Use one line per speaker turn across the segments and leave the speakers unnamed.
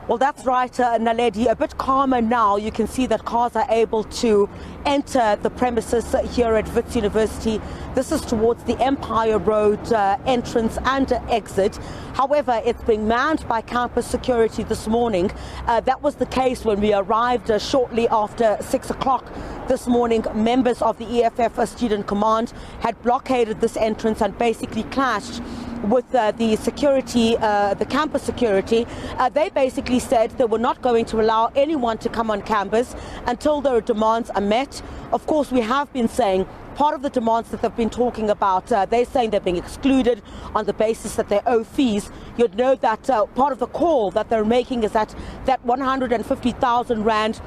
Well, that's right, Naledi. A bit calmer now. You can see that cars are able to enter the premises here at Wits University. This is towards the Empire Road entrance and exit. However, it's being manned by campus security this morning. That was the case when we arrived shortly after 6 o'clock this morning. Members of the EFF Student Command had blockaded this entrance and basically clashed with the security, the campus security. They basically said they were not going to allow anyone to come on campus until their demands are met. Of course, we have been saying part of the demands that they've been talking about, they're saying they're being excluded on the basis that they owe fees. You'd know that part of the call that they're making is that 150,000 rand,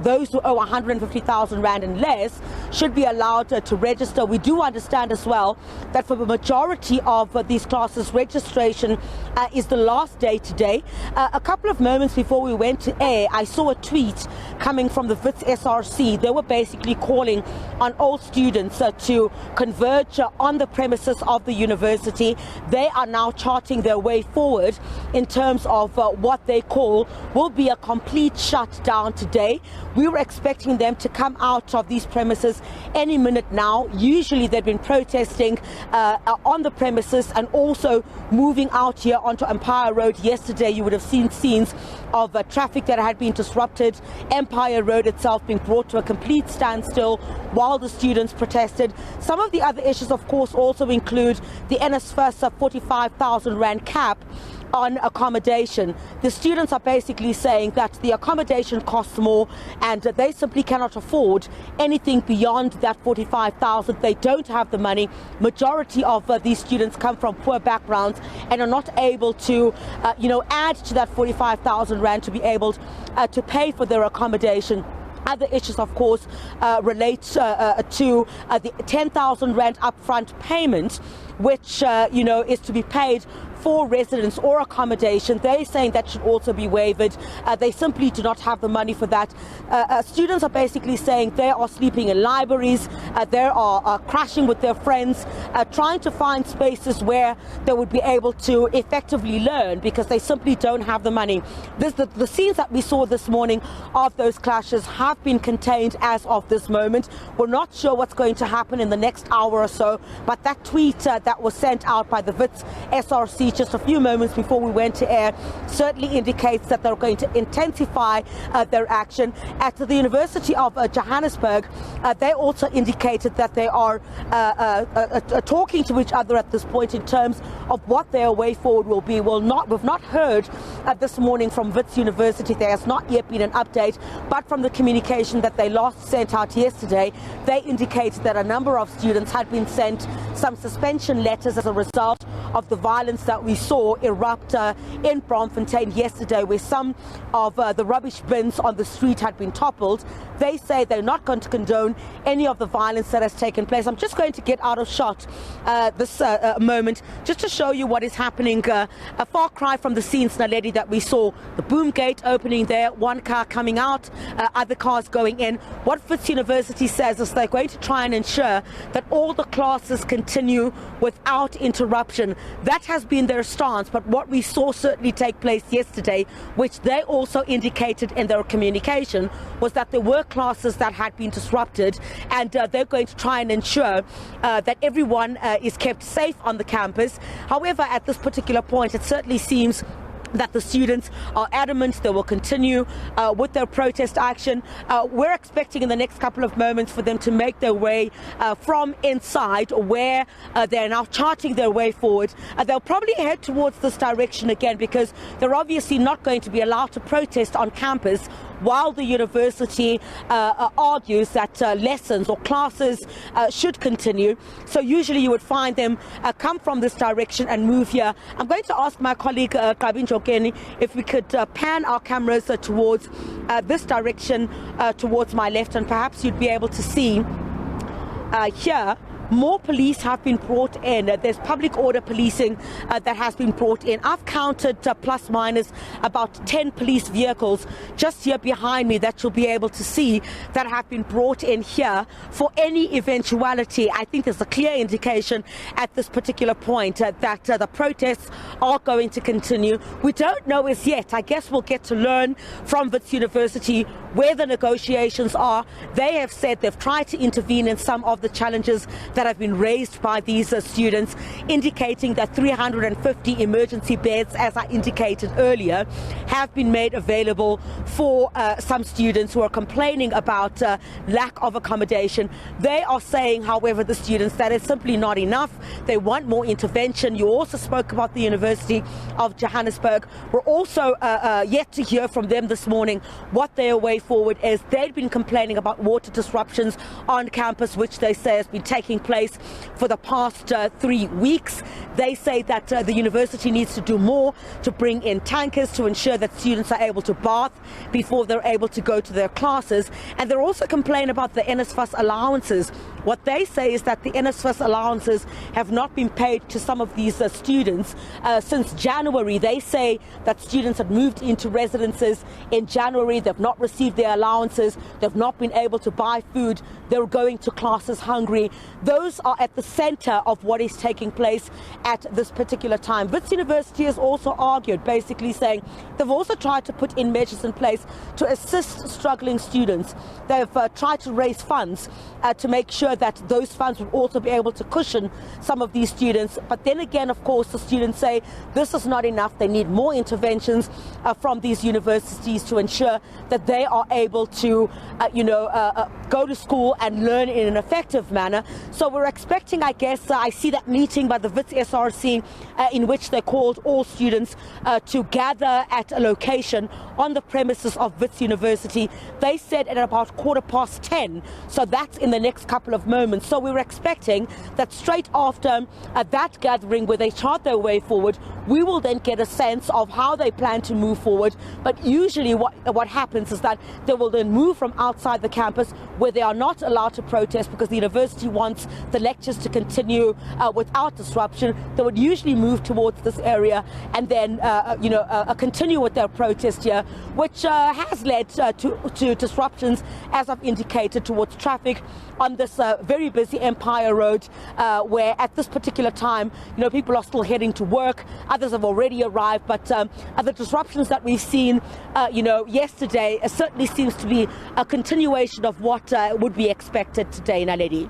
those who owe 150,000 rand and less should be allowed to register. We do understand as well that for the majority of these classes, registration is the last day today. A couple of moments before we went to air, I saw a tweet coming from the Wits SRC. They were basically calling on all students to converge on the premises of the university. They are now charting their way forward in terms of what they call will be a complete shutdown today. We were expecting them to come out of these premises any minute now. Usually they've been protesting on the premises and also moving out here onto Empire Road. Yesterday you would have seen scenes of traffic that had been disrupted. Empire Road itself being brought to a complete standstill while the students protested. Some of the other issues, of course, also include the NSFAS 45,000 rand cap on accommodation. The students are basically saying that the accommodation costs more and they simply cannot afford anything beyond that 45,000. They don't have the money. Majority of these students come from poor backgrounds and are not able to add to that 45,000 rand to be able to pay for their accommodation. Other issues, of course, relate to the 10,000 rand upfront payment, which is to be paid for residence or accommodation. They're saying that should also be waived. They simply do not have the money for that. Students are basically saying they are sleeping in libraries, they are crashing with their friends, trying to find spaces where they would be able to effectively learn because they simply don't have the money. The scenes that we saw this morning of those clashes have been contained as of this moment. We're not sure what's going to happen in the next hour or so, but that tweet that was sent out by the Wits SRC just a few moments before we went to air certainly indicates that they're going to intensify their action. At the University of Johannesburg, they also indicated that they are talking to each other at this point in terms of what their way forward will be. We've not heard this morning from Wits University. There has not yet been an update, but from the communication that they last sent out yesterday, they indicated that a number of students had been sent some suspension letters as a result of the violence that we saw erupt in Braamfontein yesterday, where some of the rubbish bins on the street had been toppled. They say they're not going to condone any of the violence that has taken place. I'm just going to get out of shot this moment just to show you what is happening. A far cry from the scenes, Naledi, that we saw. The boom gate opening there, one car coming out, other cars going in. What Wits University says is they're going to try and ensure that all the classes continue without interruption. That has been their stance, but what we saw certainly take place yesterday, which they also indicated in their communication, was that there were classes that had been disrupted, and they're going to try and ensure that everyone is kept safe on the campus. However, at this particular point, it certainly seems that the students are adamant they will continue with their protest action. We're expecting in the next couple of moments for them to make their way from inside where they're now charting their way forward. They'll probably head towards this direction again because they're obviously not going to be allowed to protest on campus while the university argues that lessons or classes should continue. So usually you would find them come from this direction and move here. I'm going to ask my colleague Kabinjokeni if we could pan our cameras towards this direction, towards my left, and perhaps you'd be able to see here more police have been brought in. There's public order policing that has been brought in. I've counted plus minus about 10 police vehicles just here behind me that you'll be able to see that have been brought in here for any eventuality. I think there's a clear indication at this particular point that the protests are going to continue. We don't know as yet. I guess we'll get to learn from Wits University where the negotiations are. They have said they've tried to intervene in some of the challenges that have been raised by these students, indicating that 350 emergency beds, as I indicated earlier, have been made available for some students who are complaining about lack of accommodation. They are saying, however, the students, that is simply not enough. They want more intervention. You also spoke about the University of Johannesburg. We're also yet to hear from them this morning what their way forward is. They've been complaining about water disruptions on campus, which they say has been taking place for the past 3 weeks. They say that the university needs to do more to bring in tankers to ensure that students are able to bath before they're able to go to their classes. And they're also complaining about the NSFAS allowances. What they say is that the NSFAS allowances have not been paid to some of these students since January. They say that students had moved into residences in January. They've not received their allowances. They've not been able to buy food. They're going to classes hungry. Those are at the center of what is taking place at this particular time. Wits University has also argued, basically saying they've also tried to put in measures in place to assist struggling students. They've tried to raise funds to make sure that those funds will also be able to cushion some of these students. But then again, of course, the students say this is not enough. They need more interventions from these universities to ensure that they are able to, go to school and learn in an effective manner. So we're expecting, I guess, I see that meeting by the Wits SRC in which they called all students to gather at a location on the premises of Wits University. They said at about 10:15, so that's in the next couple of moments. So we're expecting that straight after that gathering where they chart their way forward, we will then get a sense of how they plan to move forward. But usually what happens is that they will then move from outside the campus where they are not allowed to protest because the university wants the lectures to continue without disruption. They would usually move towards this area and then continue with their protest here, which has led to disruptions, as I've indicated, towards traffic on this very busy Empire Road, where at this particular time, people are still heading to work. Others have already arrived, but the disruptions that we've seen, yesterday certainly seems to be a continuation of what would be expected today, Naledi.